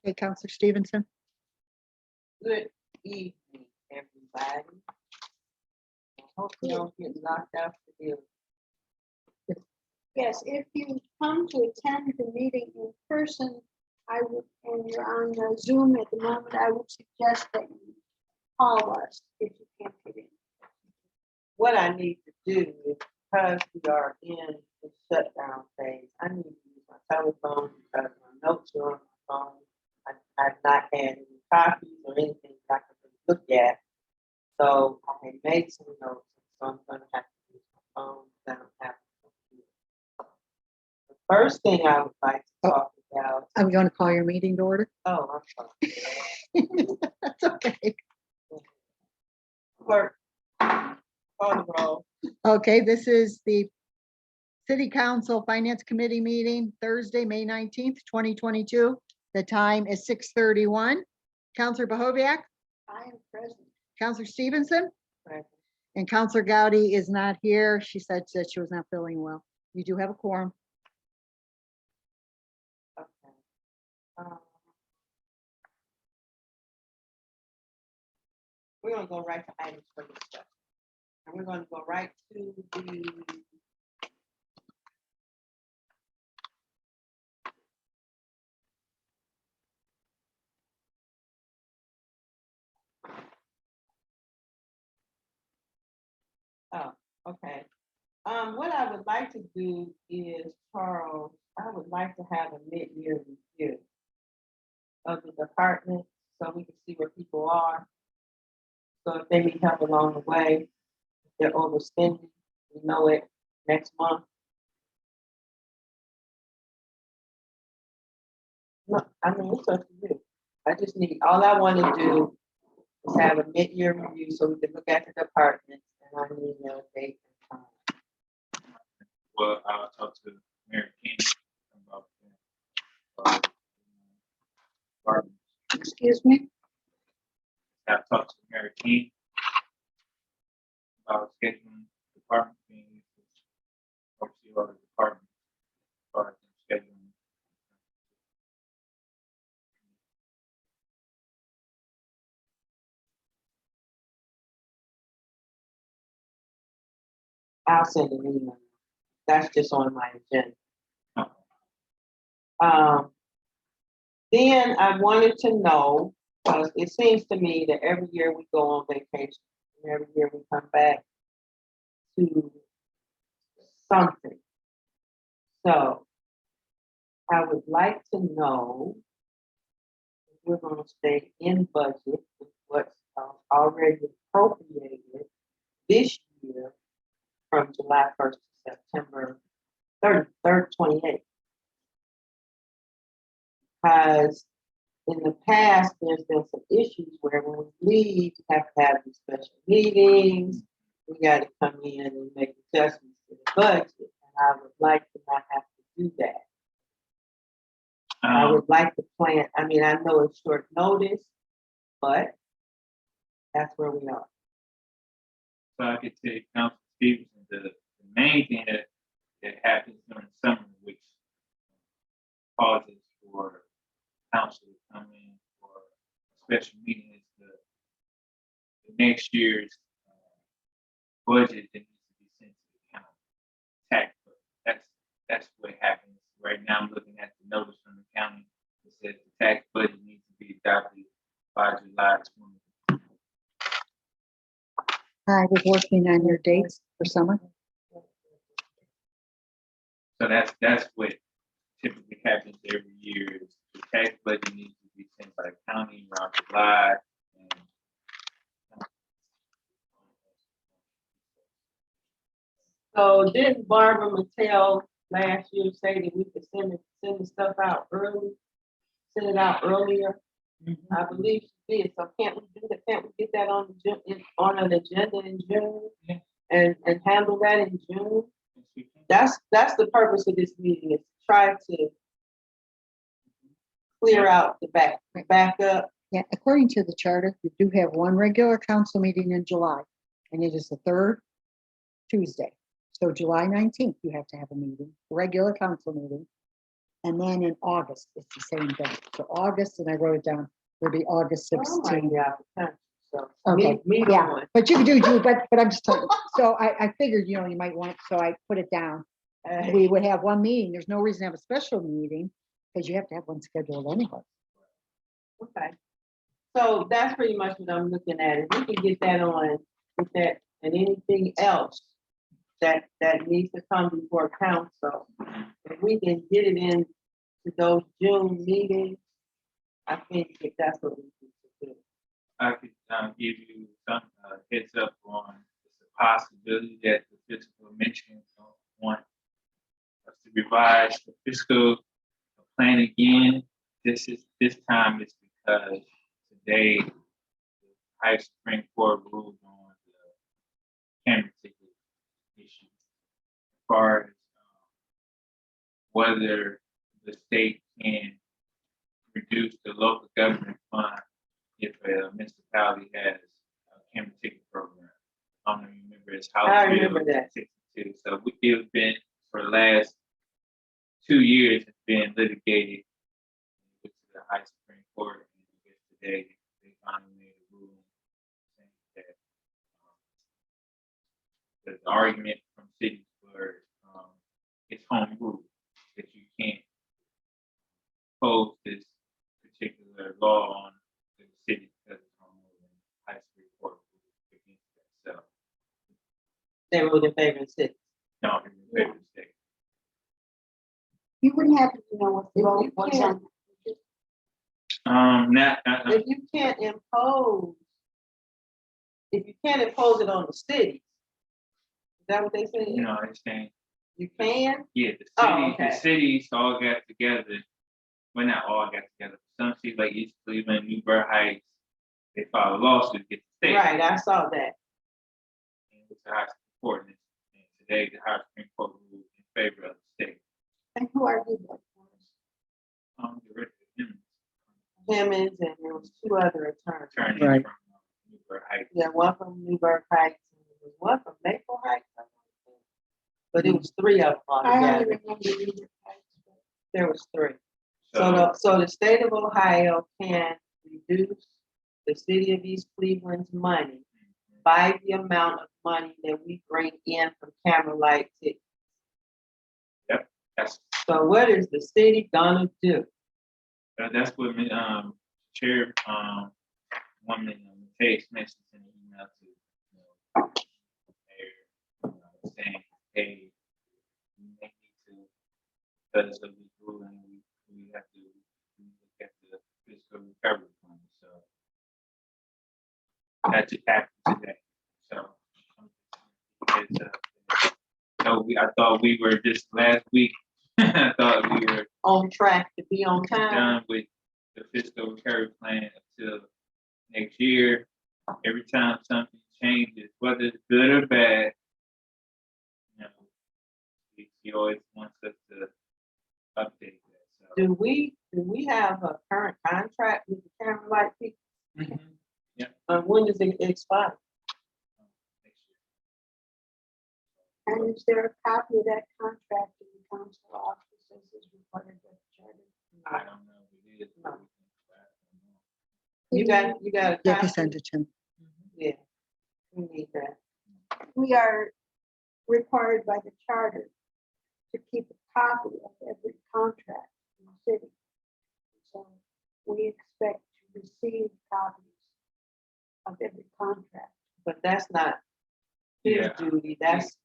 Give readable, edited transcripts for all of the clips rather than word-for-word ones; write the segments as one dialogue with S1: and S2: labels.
S1: Hey, Counselor Stevenson.
S2: Good evening, everybody. I hope you don't get knocked out for you.
S3: Yes, if you come to attend the meeting in person, I would, and you're on the Zoom at the moment, I would suggest that you call us if you can't get in.
S2: What I need to do is, because we are in the shutdown phase, I need to use my telephone because my notes are on my phone. I've not had any copies or anything that I can really look at. So I had made some notes, so I'm going to have to use my phone. I don't have a computer. The first thing I would like to talk about.
S1: I'm going to call your meeting to order.
S2: Oh, I'm sorry.
S1: That's okay.
S2: Clerk, call the roll.
S1: Okay, this is the City Council Finance Committee meeting, Thursday, May 19th, 2022. The time is 6:31. Counselor Bahoviak,
S3: I am present.
S1: Counselor Stevenson,
S2: Present.
S1: and Counselor Gowdy is not here. She said that she was not feeling well. You do have a quorum.
S2: Okay. We're gonna go right to items for discussion. And we're gonna go right to the oh, okay. What I would like to do is, Charles, I would like to have a mid-year review of the department so we can see where people are. So if they need help along the way, if they're overspending, we know it next month. No, I mean, it's up to you. I just need, all I want to do is have a mid-year review so we can look at the departments, and I need a date and time.
S4: Well, I'll talk to Mary King about departments.
S3: Excuse me?
S4: I've talked to Mary King about scheduling department meetings, oversee all the departments, as far as scheduling.
S2: I'll send an email. That's just on my agenda. Then I wanted to know, because it seems to me that every year we go on vacation, and every year we come back to something. So I would like to know if we're going to stay in budget with what's already appropriated this year from July 1st to September 3rd, 28th. Because in the past, there's been some issues where when we leave, we have to have these special meetings. We got to come in and make adjustments to the budget. And I would like to not have to do that. I would like to plan. I mean, I know it's short notice, but that's where we are.
S4: So I could take Council Stevenson, the main thing that happens during summer, which causes for council to come in for a special meeting, is the next year's budget that needs to be sent to the county tax. That's what happens right now. I'm looking at the notice from the county that says the tax budget needs to be adopted by July 20.
S1: I was working on your dates for summer.
S4: So that's what typically happens every year. Is the tax budget needs to be sent by the county around July.
S2: So didn't Barbara Mattel last year say that we could send the stuff out early, send it out earlier? I believe she did. So can't we do that? Can't we get that on an agenda in June?
S4: Yeah.
S2: And handle that in June? That's the purpose of this meeting, is to try to clear out the back up.
S1: Yeah, according to the charter, you do have one regular council meeting in July, and it is the third Tuesday. So July 19th, you have to have a meeting, regular council meeting. And then in August, it's the same day. So August, and I wrote it down, will be August
S2: Oh, my
S1: 16th.
S2: God. So,
S1: Okay,
S2: me
S1: yeah,
S2: going.
S1: but you can do, but I'm just telling you. So I figured, you know, you might want, so I put it down. We would have one meeting. There's no reason to have a special meeting because you have to have one scheduled anyway.
S2: Okay. So that's pretty much what I'm looking at. If we can get that on, with that, and anything else that needs to come before council, if we can get it in to those June meetings, I think that that's what we need to do.
S4: I could give you some heads up on the possibility that the fiscal commission want us to revise the fiscal plan again. This time is because today the High Supreme Court ruled on the camera ticket issue as far as whether the state can reduce the local government fund if a municipality has a camera ticket program. I don't remember it's House
S2: I
S4: Bill
S2: remember that.
S4: 62. So it's been for the last 2 years, it's been litigated with the High Supreme Court. And I guess today they finally made a ruling saying that the argument from cities were it's home rule, that you can't impose this particular law on the city because it's home rule, and the High Supreme Court ruled against that. So
S2: They ruled in favor of six.
S4: no, it's in favor of the state.
S3: You wouldn't happen to know what the
S2: If
S3: vote
S2: you
S3: was
S2: can't-
S3: on.
S4: Not
S2: If you can't impose, it on the city, is that what they said?
S4: you know, it's saying
S2: You can?
S4: yeah, the
S2: Oh,
S4: city,
S2: okay.
S4: the cities all got together. Well, not all got together. Some cities like East Cleveland, Newburgh Heights, they filed a lawsuit against the state.
S2: Right, I saw that.
S4: And it's the High Supreme Court, and today the High Supreme Court ruled in favor of the state.
S3: And who argued that for us?
S4: The rest of them
S2: Simmons, and there was two other attorneys.
S4: attorneys
S1: Right.
S4: from Newburgh Heights.
S2: Yeah, one from Newburgh Heights, and there was one from Maple Heights. I think. But it was three of them
S3: I only
S2: altogether.
S3: remember either.
S2: There was three. So the state of Ohio can reduce the city of East Cleveland's money by the amount of money that we bring in from camera light tickets.
S4: That's
S2: So what is the city gonna do?
S4: that's what Chair woman Mtg mentioned in the email to the mayor, saying, hey, we may need to, because of this ruling, we have to look at the fiscal recovery fund. So that just happened today. So I thought we were just last week. I thought we were
S2: On track to be on time?
S4: done with the fiscal recovery plan until next year. Every time something changes, whether it's good or bad, you know, he always wants us to update that. So.
S2: Do we have a current contract with the camera light people?
S4: Yeah.
S2: When does it expire?
S4: Next year.
S3: And is there a copy of that contract in the council office as is required by the charter?
S4: I don't know if it is.
S2: No. You got a
S1: Yeah, they
S2: copy?
S1: send it to me.
S2: Yeah, we need that.
S3: We are required by the charter to keep a copy of every contract in the city. So we expect to receive copies of every contract.
S2: But that's not his
S4: Yeah.
S2: duty, that's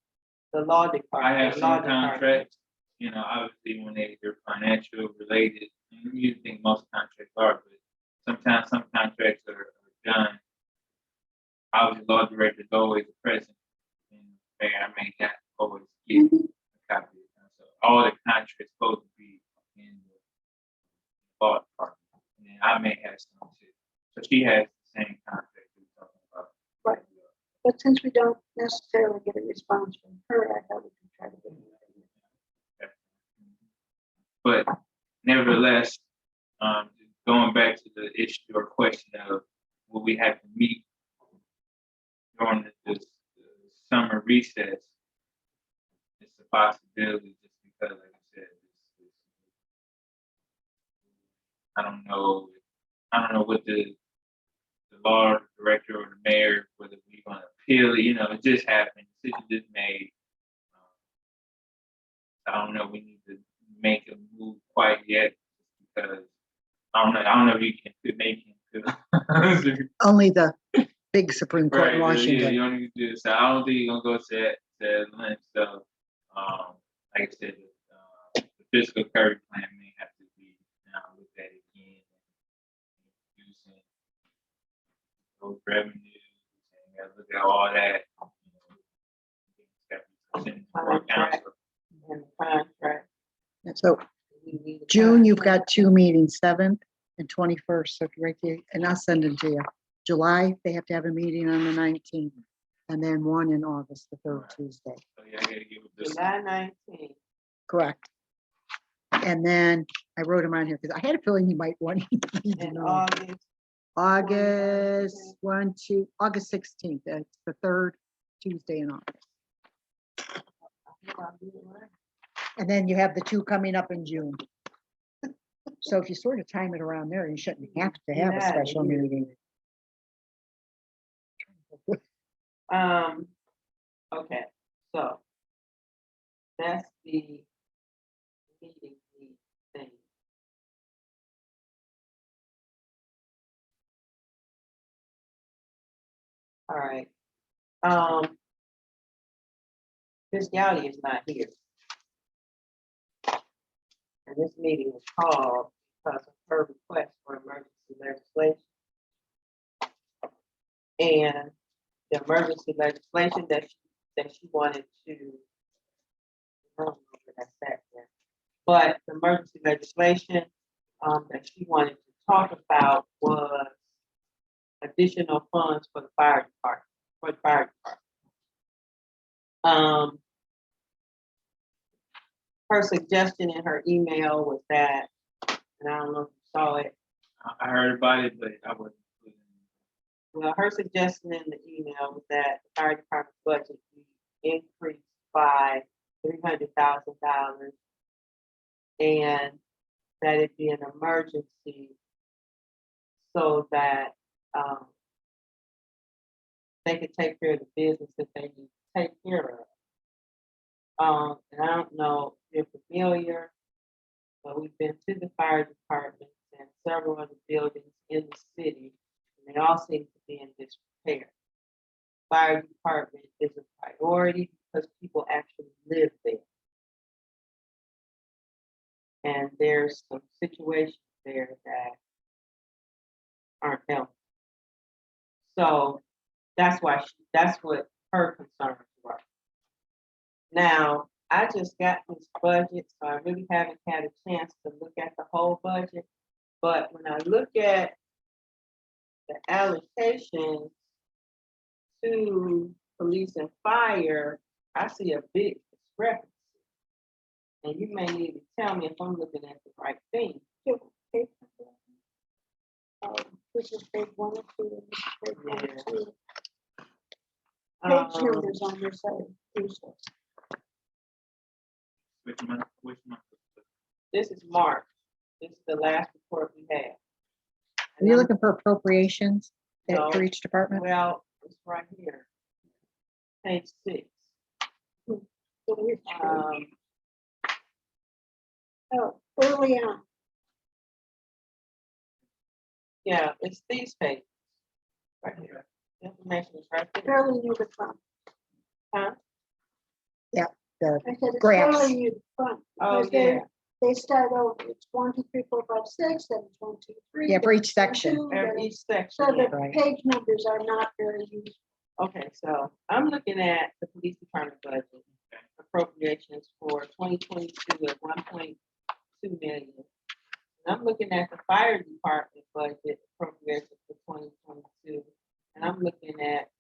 S2: the law department.
S4: I have
S2: the law
S4: some
S2: department.
S4: contracts, you know, obviously when they're financial related, and you think most contracts are, but sometimes some contracts are done. Obviously, law director is always present, and mayor, I may not always get a copy of them. So all the contracts supposed to be in the law department, and then I may have some too. So she has the same contract we're talking about.
S3: Right. But since we don't necessarily get a response from her, I thought we could try to get it.
S4: But nevertheless, going back to the issue or question of will we have to meet during the summer recess, it's a possibility just because, like I said, I don't know what the law director or the mayor, whether we're gonna appeal it, it just happened, decision just made. I don't know, we need to make a move quite yet, because I don't know if you can make it.
S1: Only the big Supreme Court in
S4: Right, yeah,
S1: Washington.
S4: you don't need to do this. So I don't think you're gonna go to that length. So, like I said, the fiscal curve plan may have to be looked at again, and using those revenues, and you gotta look at all that. For council.
S2: And the contract.
S1: So
S2: We need a
S1: June, you've
S2: contract.
S1: got 2 meetings, 7th and 21st, so if you're right there, and I'll send them to you. July, they have to have a meeting on the 19th, and then one in August, the 3rd Tuesday,
S4: So yeah, I gotta give it this.
S2: July 19th.
S1: correct? And then I wrote them on here, because I had a feeling you might want to
S2: And
S1: know.
S2: August,
S1: August 16th, that's the 3rd Tuesday in August. And then you have the 2 coming up in June. So if you sort of time it around there, you shouldn't have to have a
S2: Yeah,
S1: special
S2: yeah.
S1: meeting.
S2: Okay, so that's the meeting thing. All right. Ms. Gowdy is not here. And this meeting was called because of her request for emergency legislation. And the emergency legislation that she wanted to, I don't know where that's at yet, but the emergency legislation that she wanted to talk about was additional funds for the fire department, her suggestion in her email was that, and I don't know if you saw it,
S4: I heard about it, but I wasn't.
S2: well, her suggestion in the email was that the fire department budget be increased by $300,000, and that it be an emergency so that they could take care of the business that they need to take care of. And I don't know if you're familiar, but we've been to the fire department and several other buildings in the city, and they all seem to be in disrepair. Fire department is a priority because people actually live there. And there's some situations there that aren't helpful. So that's what her concerns were. Now, I just got this budget, so I really haven't had a chance to look at the whole budget. But when I look at the allocation to police and fire, I see a big discrepancy. And you may need to tell me if I'm looking at the right thing.
S3: This is page 1 or 2. This is page 1 or
S2: Yeah.
S3: 2. Page numbers on your side. Useless.
S4: Which month?
S2: This is March. This is the last report we had.
S1: Are you looking for appropriations
S2: No.
S1: for each department?
S2: Well, it's right here. Page 6.
S3: Oh, early on.
S2: Yeah, it's these pages. Right here. The information is right there.
S3: Fairly near the front.
S2: Huh?
S1: The
S3: I said it's
S1: graphs.
S3: fairly near the front.
S2: Oh,
S3: because
S2: yeah.
S3: They start over. It's 1, 2, 3, 4, 5, 6, then it's 1, 2, 3.
S1: Yeah, for
S3: then
S1: each
S3: it's 1,
S1: section.
S3: 2, then
S2: Every
S3: it's-
S2: section.
S3: So
S2: yeah.
S3: the
S1: Right.
S3: page numbers are not very useful.
S2: Okay, so I'm looking at the police department budget appropriations for 2022 at 1.2 million. And I'm looking at the fire department budget appropriations for 2022, and I'm looking at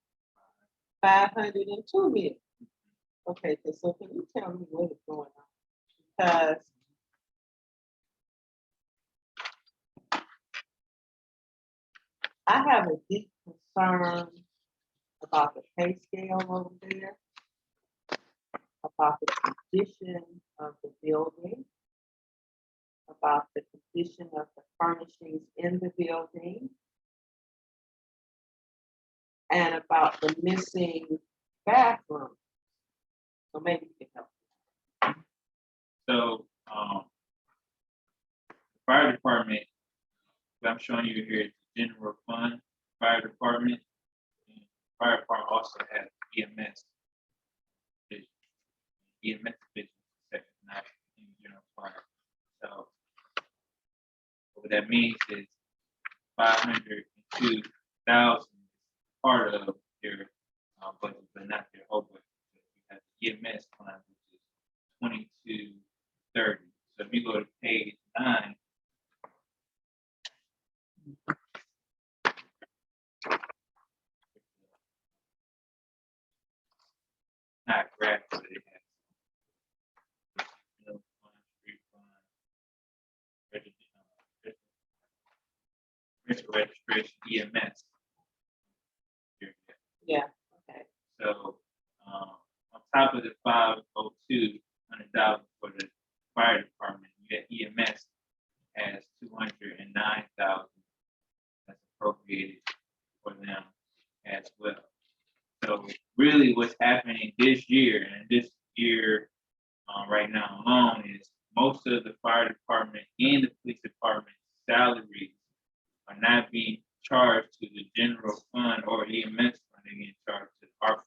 S2: 502 million. Okay, so can you tell me what is going on? Because I have a deep concern about the pay scale over there, about the condition of the building, about the condition of the furnishings in the building and about the missing bathroom. So maybe you can help.
S4: So, fire department, what I'm showing you here is the general fund, fire department. And fire department also has EMS. division. EMS division, second, not in general fund. So, what that means is 502,000 part of their budget, but not their whole budget. You have the EMS fund, which is 2230. So if you go to page 9, not graph, but it has fund, street fund, registration, EMS. Here.
S2: Yeah, okay.
S4: So on top of the 502,000 for the fire department, you get EMS has 209,000 that's appropriated for them as well. So really, what's happening this year and this year right now alone is most of the fire department and the police department salaries are not being charged to the general fund or EMS fund, they're being charged to the ARPA fund.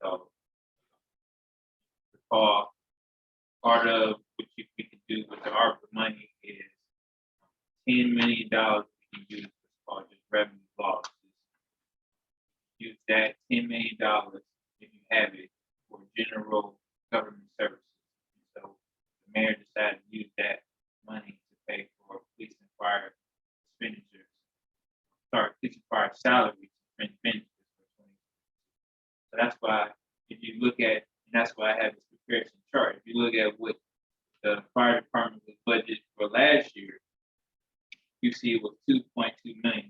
S4: So, recall, part of what we can do with the ARPA money is $10 million we can use what's called just revenue losses. Use that $10 million if you have it for general government services. And so the mayor decided to use that money to pay for police and fire expenditures. Sorry, police and fire salaries and expenditures for 2020. So that's why if you look at, and that's why I have this comparison chart. If you look at what the fire department was budgeted for last year, you see it was $2.2 million.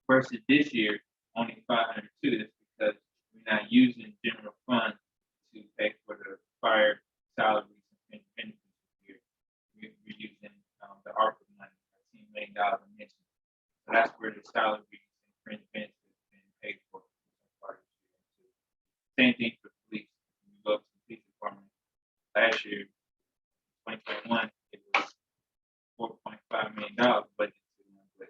S4: Versus this year, only 502. That's because we're not using general fund to pay for the fire salaries and benefits this year. We're using the ARPA money, $10 million mentioned. So that's where the salaries and fringe benefits have been paid for. Same thing for police. When you go to the police department, last year, 2021, it was $4.5 million budget to them, but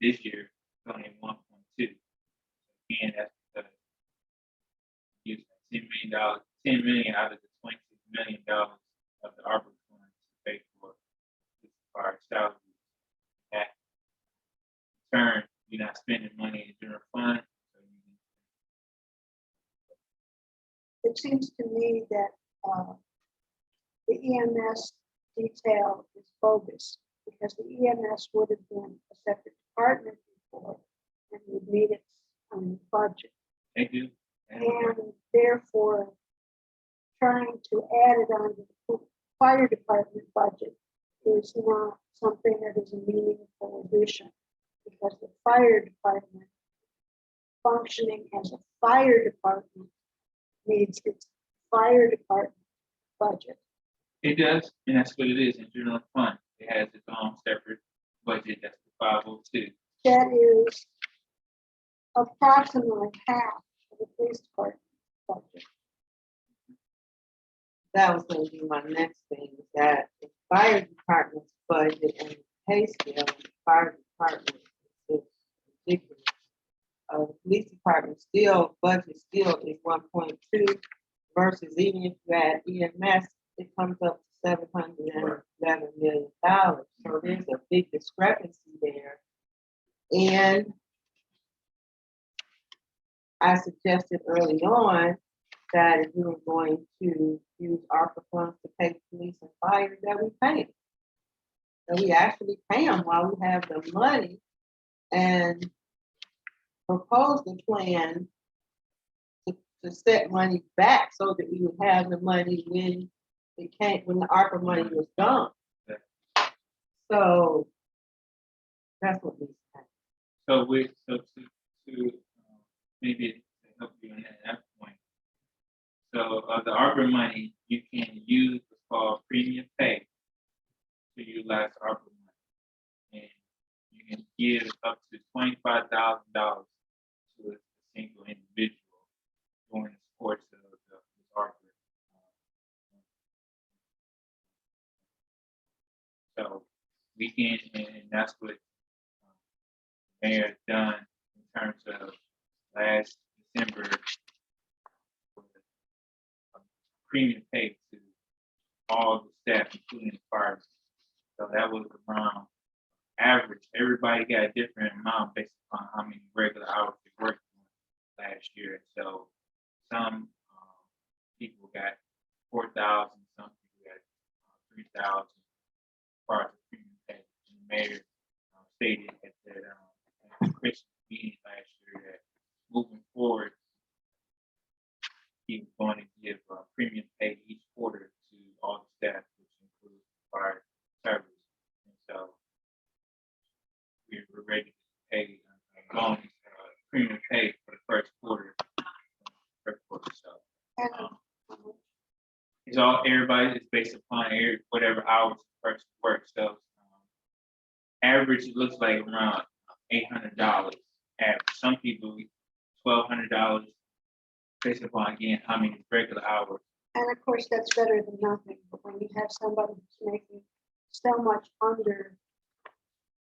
S4: this year, it's only 1.2. Again, that's because you using $10 million out of the $26 million of the ARPA fund to pay for our salaries. At turn, you're not spending money in the general fund. So
S3: It seems to me that the EMS detail is bogus because the EMS would have been a separate department before and would meet its own budget.
S4: they do.
S3: And therefore, trying to add it on the fire department budget is not something that is a meaningful addition because the fire department functioning as a fire department needs its fire department budget.
S4: It does, and that's what it is in general fund. It has its own separate budget. That's the 502.
S3: That is approximately half of the police department budget.
S2: That was going to be my next thing, is that the fire department's budget and pay scale of the fire department is ridiculous. The police department budget still is 1.2 versus even if you add EMS, it comes up to $711 million. So there's a big discrepancy there. And I suggested early on that if we were going to use ARPA funds to pay police and fire, that we pay them. That we actually pay them while we have the money and propose the plan to set money back so that we would have the money when when the ARPA money was gone. So that's what we said.
S4: So to maybe to help you in that point. So of the ARPA money, you can use what's called premium pay. utilize ARPA money. And you can give up to $25,000 to a single individual during the course of the ARPA. So we can, and that's what the mayor has done in terms of last December, premium pay to all the staff, including the fire. So that was around average. Everybody got a different amount based upon how many regular hours they worked last year. So some people got 4,000, some people got 3,000 as far as the premium pay. And the mayor stated at the Christmas meeting last year that moving forward, he was going to give premium pay each quarter to all the staff, which includes fire service. And so we're ready to pay bonus premium pay for the first quarter. So
S3: And
S4: it's all everybody is based upon whatever hours the person works. So average it looks like around $800 average. Some people $1,200 based upon again how many regular hours.
S3: And of course, that's better than nothing, but when you have somebody who's making so much under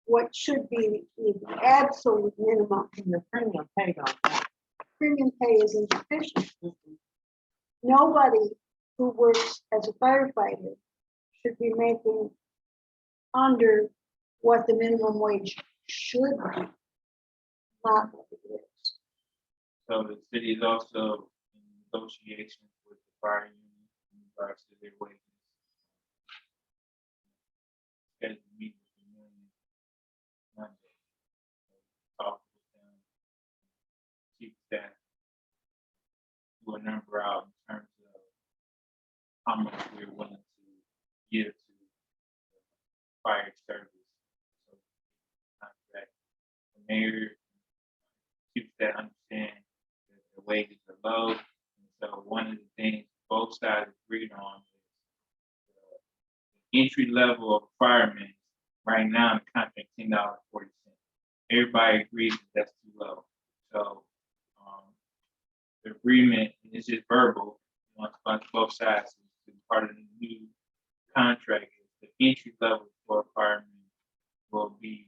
S3: what should be the absolute minimum,
S2: And the premium pay don't.
S3: premium pay is insufficient. Nobody who works as a firefighter should be making under what the minimum wage should be, not what it is.
S4: So the city is also in negotiations with the fire union in regards to their wages. Scheduled to meet with the union Monday. Talk with them, chief staff, do a number out in terms of how much we're willing to give to the fire service. So contract the mayor, chief staff understand that the wages are low. And so one of the things both sides agreed on is the entry level of firemen right now in the contract $10.40. Everybody agrees that that's too low. So the agreement is just verbal on both sides. Part of the new contract is the entry level for a fireman will be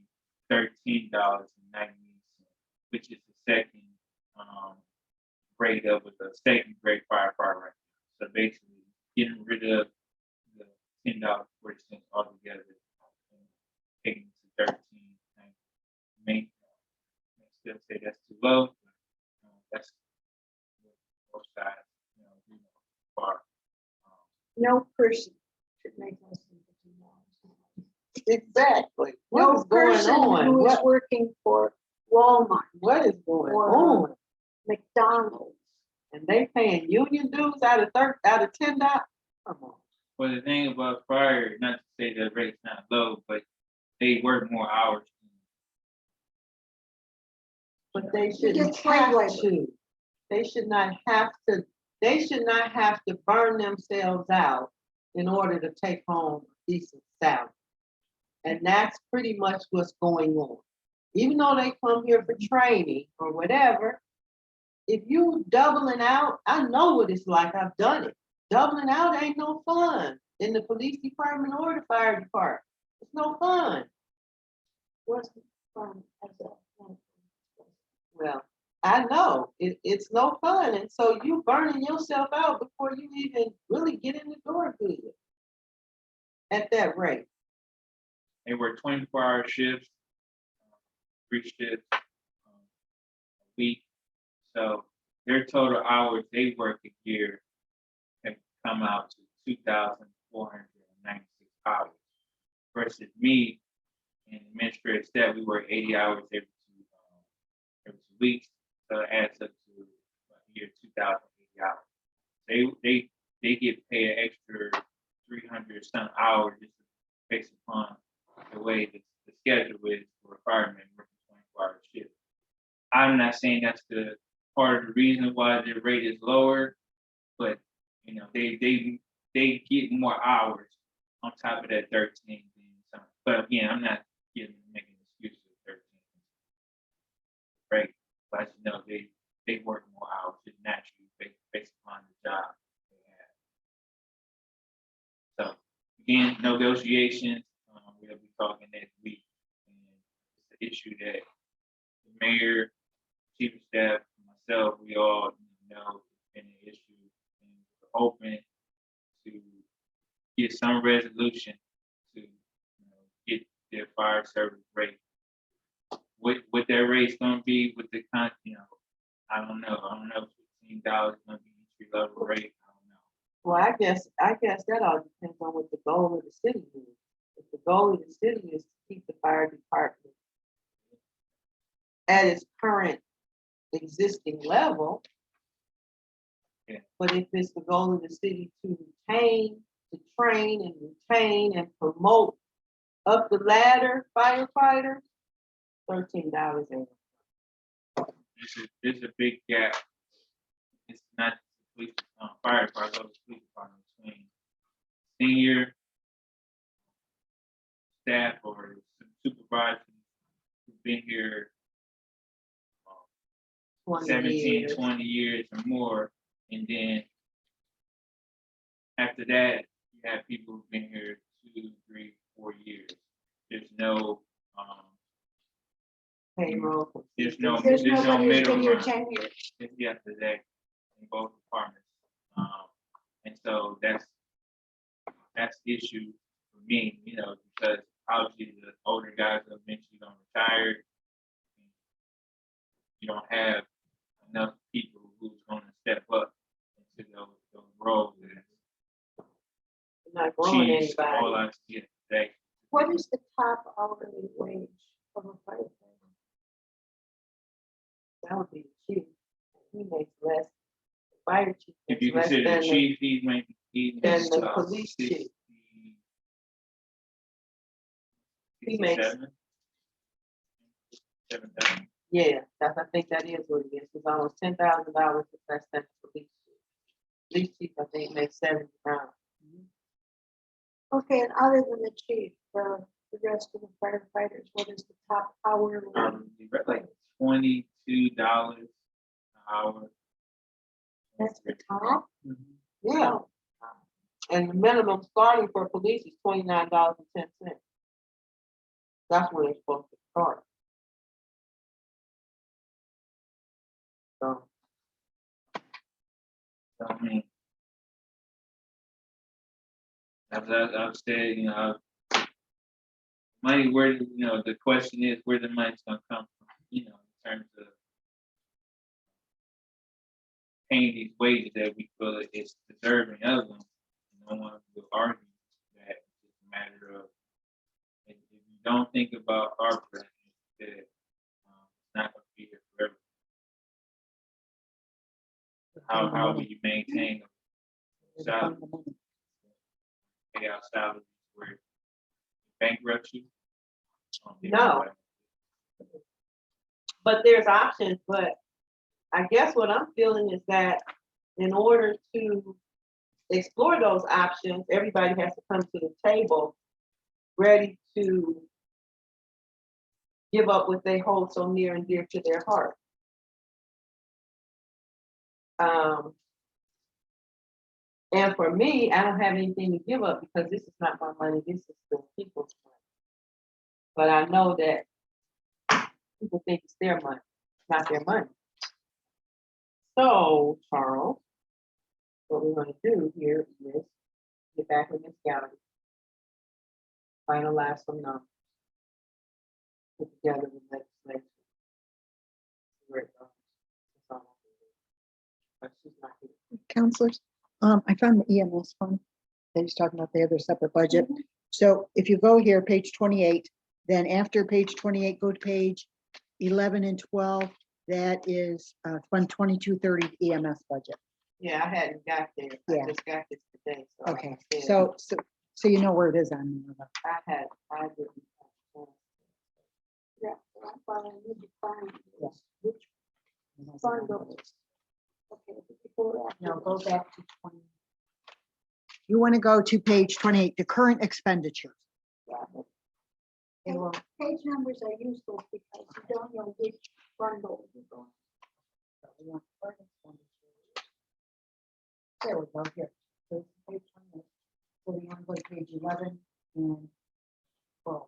S4: $13.90, which is the second grade of the second grade firefighter right now. So basically getting rid of the $10.40 altogether and taking it to $13.90. May still say that's too low, but that's both sides, far.
S3: No person should make less than $15.
S2: Exactly. What
S3: No
S2: is going
S3: person
S2: on?
S3: who is
S2: What,
S3: working for Walmart,
S2: what is going
S3: Or-
S2: on?
S3: McDonald's,
S2: And they paying union dues out of $10? Come on.
S4: Well, the thing about fire, not to say the rate's not low, but they work more hours.
S2: But they
S3: You
S2: shouldn't
S3: get slave
S2: have
S3: labor.
S2: to. They should not have to. They should not have to burn themselves out in order to take home a decent salary. And that's pretty much what's going on. Even though they come here for training or whatever, if you doubling out, I know what it's like. I've done it. Doubling out ain't no fun in the police department or the fire department. It's no fun.
S3: wasn't fun as a.
S2: Well, I know it's no fun, and so you burning yourself out before you even really get in the door good at that rate.
S4: They work 24-hour shifts, 3 shifts a week. So their total hours they work a year can come out to 2,496 hours. Versus me and administrative staff, we work 80 hours every 2 weeks. So it adds up to a year 2,080 hours. They get paid an extra 300 some hours just based upon the way the schedule is for a fireman working 24-hour shift. I'm not saying that's the part of the reason why the rate is lower, but they get more hours on top of that 13 than some But again, I'm not making excuses for 13. Right, but you know, they work more hours just naturally based upon the job they have. So again, negotiations, we'll be talking next week. And it's an issue that the mayor, chief of staff, myself, we all know it's been an issue, and we're open to get some resolution to get their fire service rate. What that rate's gonna be with the I don't know. I don't know if $15 is gonna be entry level rate. I don't know.
S2: Well, I guess that all depends on what the goal of the city is. If the goal of the city is to keep the fire department at its current existing level.
S4: Yeah.
S2: But if it's the goal of the city to retain, to train and retain and promote up the ladder firefighters, $13 ain't.
S4: There's a big gap. It's not the police, fire department, but the police department between senior staff or supervisors who've been here
S2: 20
S4: 17,
S2: years.
S4: 20 years or more. And then after that, you have people who've been here 2, 3, 4 years. There's no,
S2: Payroll.
S4: there's no
S3: There's nobody who's
S4: middle
S3: been here
S4: ground.
S3: 10 years.
S4: It's yesterday in both departments. And so that's the issue for me, because obviously the older guys are eventually gonna retire. You don't have enough people who's gonna step up into those roles.
S2: Not growing
S4: Chiefs,
S2: anybody.
S4: all I see today.
S3: What is the top hourly wage of a firefighter?
S2: That would be the chief. He makes less. The fire chief
S4: If
S2: makes
S4: you
S2: less
S4: consider the
S2: than
S4: chief, he's maybe
S2: than the police chief.
S4: 60,
S2: He makes-
S4: 67, 7,000.
S2: Yeah, I think that is what it is. It's almost $10,000 less than the police chief. Police chief, I think, makes 70,000.
S3: Okay, and other than the chief, the rest of the firefighters, what is the top hourly?
S4: Like $22 an hour.
S3: That's the top?
S2: Yeah. And the minimum starting for police is $29.10. That's where they're supposed to start. So,
S4: So, I mean, as I've said, money, where, the question is where the money's gonna come from, in terms of paying these wages that we feel it's deserving of them. No one will argue that it's a matter of, if you don't think about our president, that it's not gonna be here forever. How will you maintain salary, pay out salaries where it bankrupts you?
S2: No. But there's options, but I guess what I'm feeling is that in order to explore those options, everybody has to come to the table ready to give up what they hold so near and dear to their heart. And for me, I don't have anything to give up because this is not my money, this is the people's money. But I know that people think it's their money, not their money. So, Charles, what we're gonna do here is get back in this gallery, finalize some numbers, put together the legislation. Where it goes. That's all I'm doing. But she's not here.
S1: Counselors, I found the EMS fund. They was talking about the other separate budget. So if you go here, page 28, then after page 28, go to page 11 and 12. That is Fund 2230 EMS budget.
S2: Yeah, I hadn't got there.
S1: Yeah.
S2: I just got this today. So like
S1: Okay,
S2: I said,
S1: so you know where it is on there.
S2: I didn't.
S3: Yeah, I'm fine, I need to find
S1: Yeah.
S3: which fund those. Okay, before that.
S1: No, go back to 20. You want to go to page 28, the current expenditures.
S3: Yeah, but
S1: Well,
S3: Page numbers are useful because you don't know which bundle you're going.
S1: we want further expenditures. There we go, here. So it's page 28. So we want to go to page 11 and 12.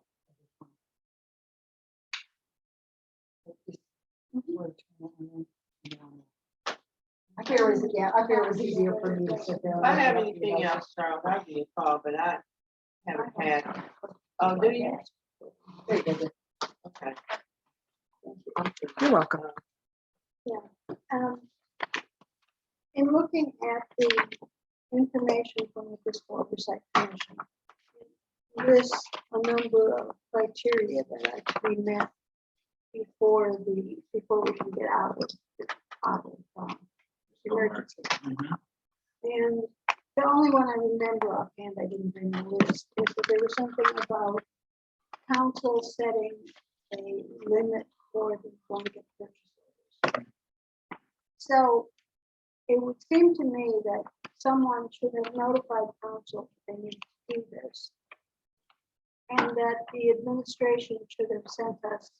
S1: I figure it was, yeah, I figure it was easier for me to sit there.
S2: If I have anything else, Charles, I'll give you a call, but I haven't had. Oh, do you?
S1: Very good.
S2: Okay.
S1: You're welcome.
S3: In looking at the information from the Fiscal Oversight Commission, it lists a number of criteria that are to be met before we can get out of emergency.
S4: Mhm.
S3: And the only one I remember offhand, I didn't bring the list, is that there was something about council setting a limit for the blanket purchase orders. So it would seem to me that someone should have notified council that they need to do this. And that the administration should have sent us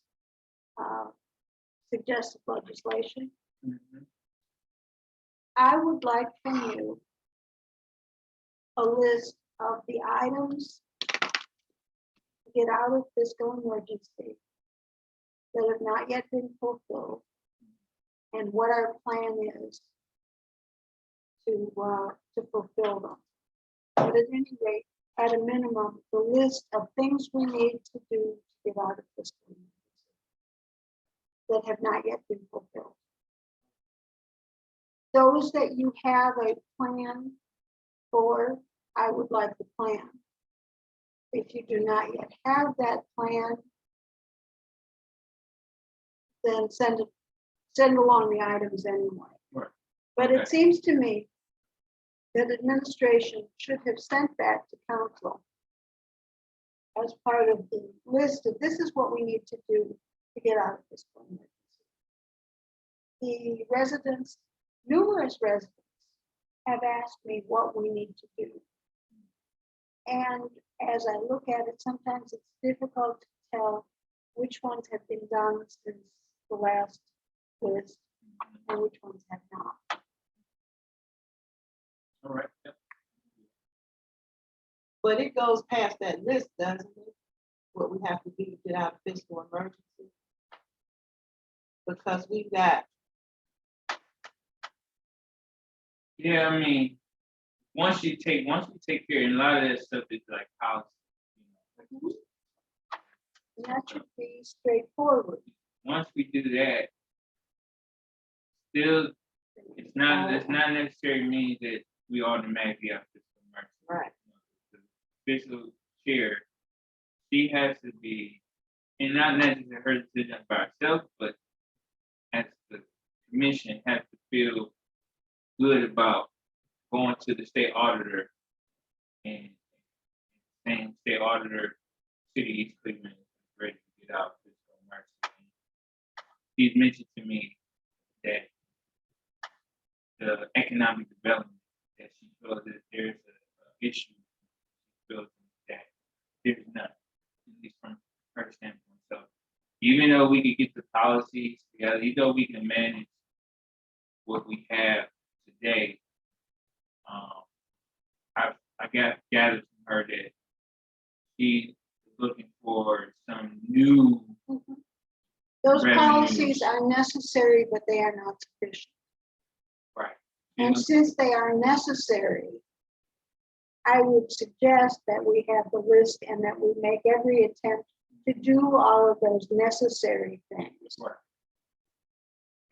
S3: suggested legislation.
S4: Mhm.
S3: I would like from you a list of the items to get out of fiscal emergency that have not yet been fulfilled, and what our plan is to fulfill them. But at any rate, at a minimum, the list of things we need to do to get out of fiscal emergency that have not yet been fulfilled. Those that you have a plan for, I would like the plan. If you do not yet have that plan, then send along the items anyway.
S4: Right.
S3: But
S4: Okay.
S3: it seems to me that administration should have sent back to council as part of the list of this is what we need to do to get out of this emergency. The residents, numerous residents, have asked me what we need to do. And as I look at it, sometimes it's difficult to tell which ones have been done since the last list and which ones have not.
S4: All right. Yep.
S2: But it goes past that list, doesn't it? What we have to do to get out of fiscal emergency. Because we've got,
S4: Yeah, I mean, once we take care, and a lot of that stuff is like policy. You know,
S3: And that should be straightforward.
S4: once we do that, still, it's not necessarily means that we automatically have to emergency.
S2: right,
S4: The official chair, she has to be, and not necessarily her decision by herself, but as the commission has to feel good about going to the state auditor and saying state auditor, City of East Cleveland is ready to get out of this emergency. She's mentioned to me that the economic development that she feels that there's an issue, she feels that there's none, at least from her standpoint. So even though we could get the policies together, even though we can manage what we have today, I got gathered from her that she is looking for some new.
S3: Those
S4: revenues.
S3: policies are necessary, but they are not sufficient.
S4: Right.
S3: And since they are necessary, I would suggest that we have the list and that we make every attempt to do all of those necessary things.
S4: Right.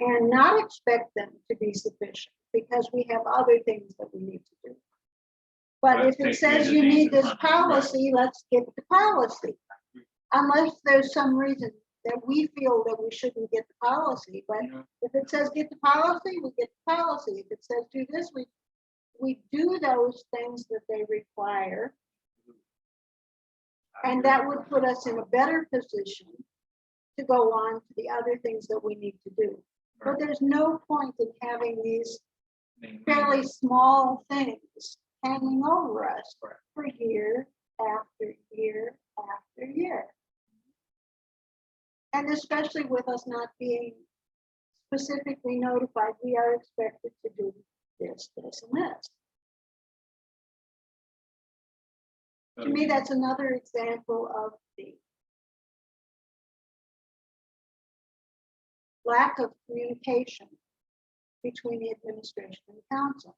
S3: And not expect them to be sufficient because we have other things that we need to do. But
S4: Let's
S3: if it
S4: take care of
S3: says
S4: the
S3: you
S4: things
S3: need
S4: in
S3: this
S4: front of us, right.
S3: policy, let's get the policy. Unless there's some reason that we feel that we shouldn't get the policy, but
S4: You know,
S3: if it says get the policy, we get the policy. If it says do this, we do those things that they require. And that would put us in a better position to go on to the other things that we need to do. But there's no point in having these fairly small things hanging over us for year after year after year. And especially with us not being specifically notified, we are expected to do this, this, and this. To me, that's another example of the lack of communication between the administration and the council,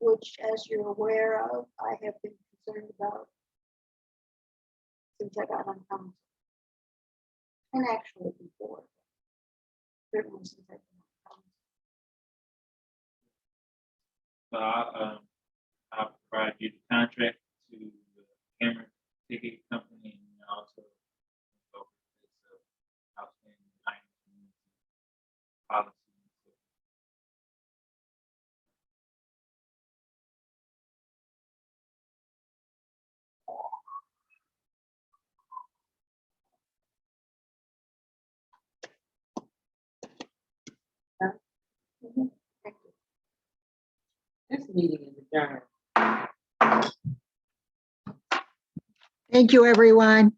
S3: which, as you're aware of, I have been concerned about since I got on council. And actually before, certainly since I've been on council.
S4: So I'll provide you the contract to the camera ticket company and also go over this outstanding items, policy.
S3: Mhm. Thank you.
S2: This meeting is adjourned.
S1: Thank you, everyone.